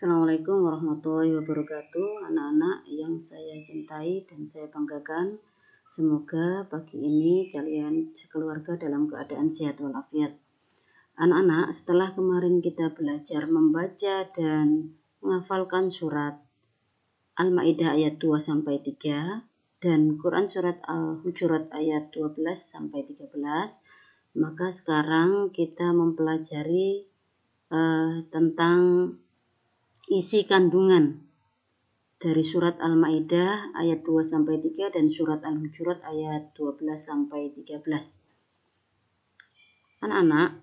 Assalamualaikum warahmatullahi wabarakatuh. Anak-anak yang saya cintai dan saya banggakan, semoga pagi ini kalian sekeluarga dalam keadaan sehat walafiat. Anak-anak, setelah kemarin kita belajar membaca dan menghafalkan surat Al-Maidah ayat 2-3 dan Quran surat Al-Hujurat ayat 12-13, maka sekarang kita mempelajari tentang isi kandungan dari surat Al-Maidah ayat 2-3 dan surat Al-Hujurat ayat 12-13. Anak-anak,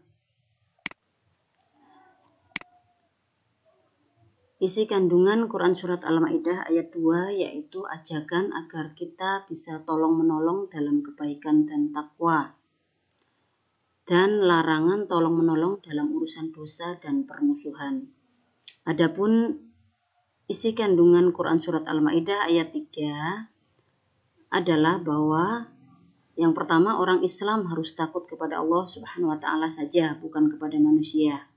isi kandungan Quran surat Al-Maidah ayat 2 yaitu ajakan agar kita bisa tolong-menolong dalam kebaikan dan takwa, dan larangan tolong-menolong dalam urusan dosa dan permusuhan. Adapun isi kandungan Quran surat Al-Maidah ayat 3 adalah bahwa yang pertama, orang Islam harus takut kepada Allah Subhanahu wa taala saja, bukan kepada manusia.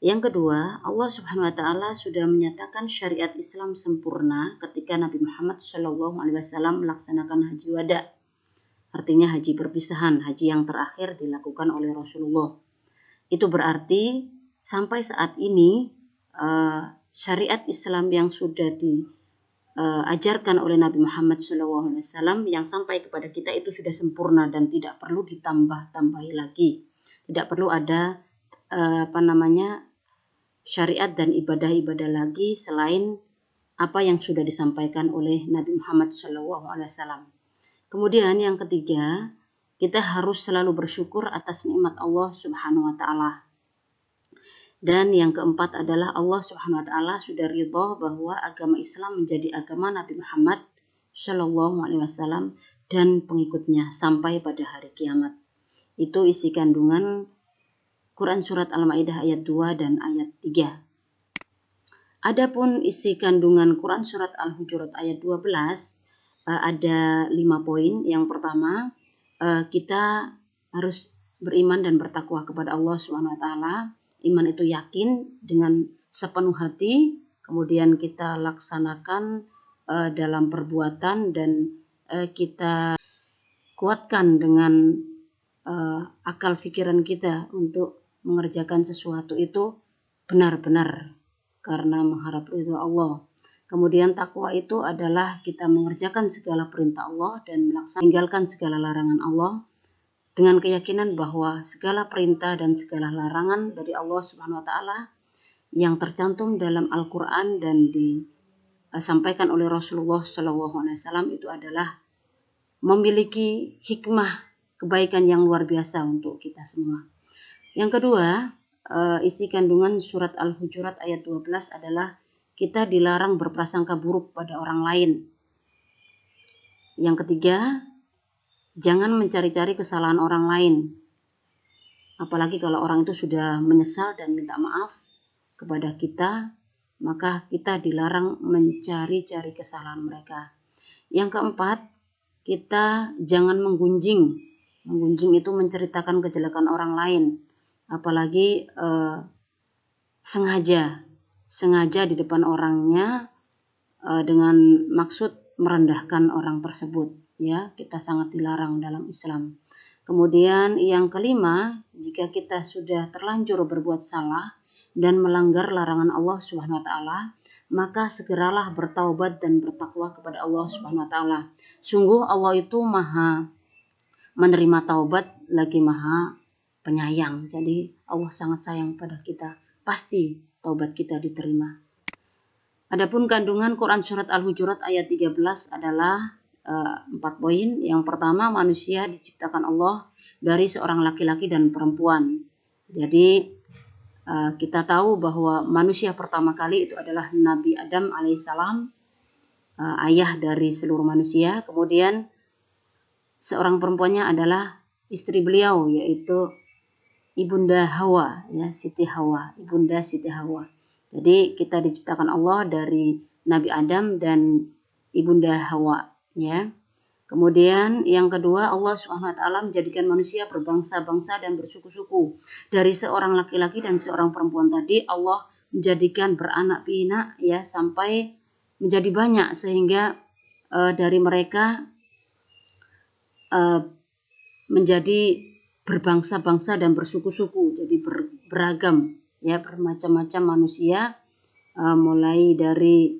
Yang kedua, Allah Subhanahu wa taala sudah menyatakan syariat Islam sempurna ketika Nabi Muhammad SAW melaksanakan haji wada. Artinya haji perpisahan, haji yang terakhir dilakukan oleh Rasulullah. Itu berarti sampai saat ini syariat Islam yang sudah diajarkan oleh Nabi Muhammad SAW yang sampai kepada kita itu sudah sempurna dan tidak perlu ditambah-tambahi lagi. Tidak perlu ada syariat dan ibadah-ibadah lagi selain apa yang sudah disampaikan oleh Nabi Muhammad SAW. Kemudian yang ketiga, kita harus selalu bersyukur atas nikmat Allah Subhanahu wa taala. Dan yang keempat adalah Allah Subhanahu wa taala sudah ridha bahwa agama Islam menjadi agama Nabi Muhammad SAW dan pengikutnya sampai pada hari kiamat. Itu isi kandungan Quran surat Al-Maidah ayat 2 dan ayat 3. Adapun isi kandungan Quran surat Al-Hujurat ayat 12 ada 5 poin. Yang pertama, kita harus beriman dan bertakwa kepada Allah Subhanahu wa taala. Iman itu yakin dengan sepenuh hati, kemudian kita laksanakan dalam perbuatan dan kita kuatkan dengan akal pikiran kita untuk mengerjakan sesuatu itu benar-benar karena mengharap ridho Allah. Kemudian takwa itu adalah kita mengerjakan segala perintah Allah dan meninggalkan segala larangan Allah dengan keyakinan bahwa segala perintah dan segala larangan dari Allah Subhanahu wa taala yang tercantum dalam Al-Qur'an dan disampaikan oleh Rasulullah SAW itu adalah memiliki hikmah kebaikan yang luar biasa untuk kita semua. Yang kedua, isi kandungan surat Al-Hujurat ayat 12 adalah kita dilarang berprasangka buruk pada orang lain. Yang ketiga, jangan mencari-cari kesalahan orang lain. Apalagi kalau orang itu sudah menyesal dan minta maaf kepada kita, maka kita dilarang mencari-cari kesalahan mereka. Yang keempat, kita jangan menggunjing. Menggunjing itu menceritakan kejelekan orang lain. Apalagi sengaja di depan orangnya dengan maksud merendahkan orang tersebut. Ya, kita sangat dilarang dalam Islam. Kemudian yang kelima, jika kita sudah terlanjur berbuat salah dan melanggar larangan Allah Subhanahu wa taala, maka segeralah bertaubat dan bertakwa kepada Allah Subhanahu wa taala. Sungguh Allah itu Maha menerima taubat lagi Maha penyayang. Jadi Allah sangat sayang pada kita. Pasti taubat kita diterima. Adapun kandungan Quran surat Al-Hujurat ayat 13 adalah 4 poin. Yang pertama, manusia diciptakan Allah dari seorang laki-laki dan perempuan. Jadi kita tahu bahwa manusia pertama kali itu adalah Nabi Adam alaihissalam, ayah dari seluruh manusia. Kemudian seorang perempuannya adalah istri beliau, yaitu Ibunda Hawa, ya, Siti Hawa, Ibunda Siti Hawa. Jadi kita diciptakan Allah dari Nabi Adam dan Ibunda Hawa, ya. Kemudian yang kedua, Allah Subhanahu wa taala menjadikan manusia berbangsa-bangsa dan bersuku-suku. Dari seorang laki-laki dan seorang perempuan tadi, Allah menjadikan beranak pinak ya sampai menjadi banyak, sehingga dari mereka menjadi berbangsa-bangsa dan bersuku-suku, jadi beragam ya, bermacam-macam manusia, mulai dari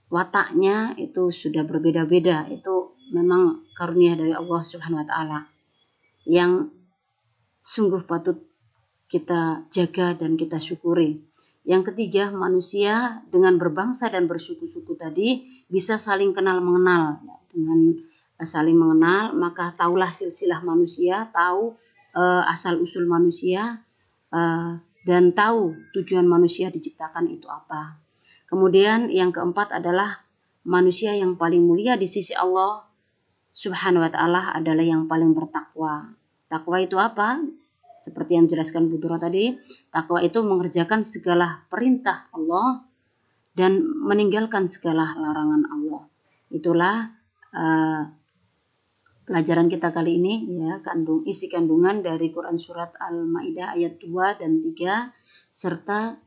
wataknya itu sudah berbeda-beda. Itu memang karunia dari Allah Subhanahu wa taala yang sungguh patut kita jaga dan kita syukuri. Yang ketiga, manusia dengan berbangsa dan bersuku-suku tadi bisa saling kenal mengenal. Dengan saling mengenal, maka tahulah silsilah manusia, tahu asal usul manusia, dan tahu tujuan manusia diciptakan itu apa. Kemudian yang keempat adalah manusia yang paling mulia di sisi Allah Subhanahu wa taala adalah yang paling bertakwa. Takwa itu apa? Seperti yang dijelaskan Bu Dura tadi, takwa itu mengerjakan segala perintah Allah dan meninggalkan segala larangan Allah. Itulah pelajaran kita kali ini ya, isi kandungan dari Quran surat Al-Maidah ayat 2 dan 3 serta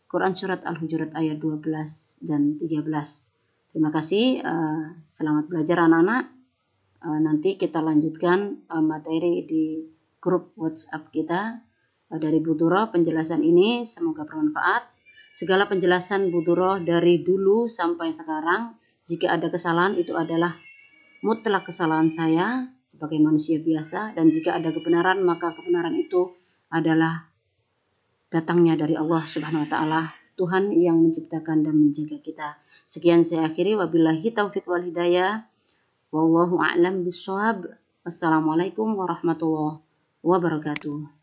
Quran surat Al-Hujurat ayat 12 dan 13. Terima kasih, selamat belajar anak-anak. Nanti kita lanjutkan materi di grup WhatsApp kita dari Bu Duro. Penjelasan ini semoga bermanfaat. Segala penjelasan Bu Duro dari dulu sampai sekarang, jika ada kesalahan itu adalah mutlak kesalahan saya sebagai manusia biasa, dan jika ada kebenaran maka kebenaran itu adalah datangnya dari Allah Subhanahu wa taala, Tuhan yang menciptakan dan menjaga kita. Sekian saya akhiri, wabillahi taufik wal hidayah. Wallahu a'lam bishawab. Wassalamualaikum warahmatullahi wabarakatuh.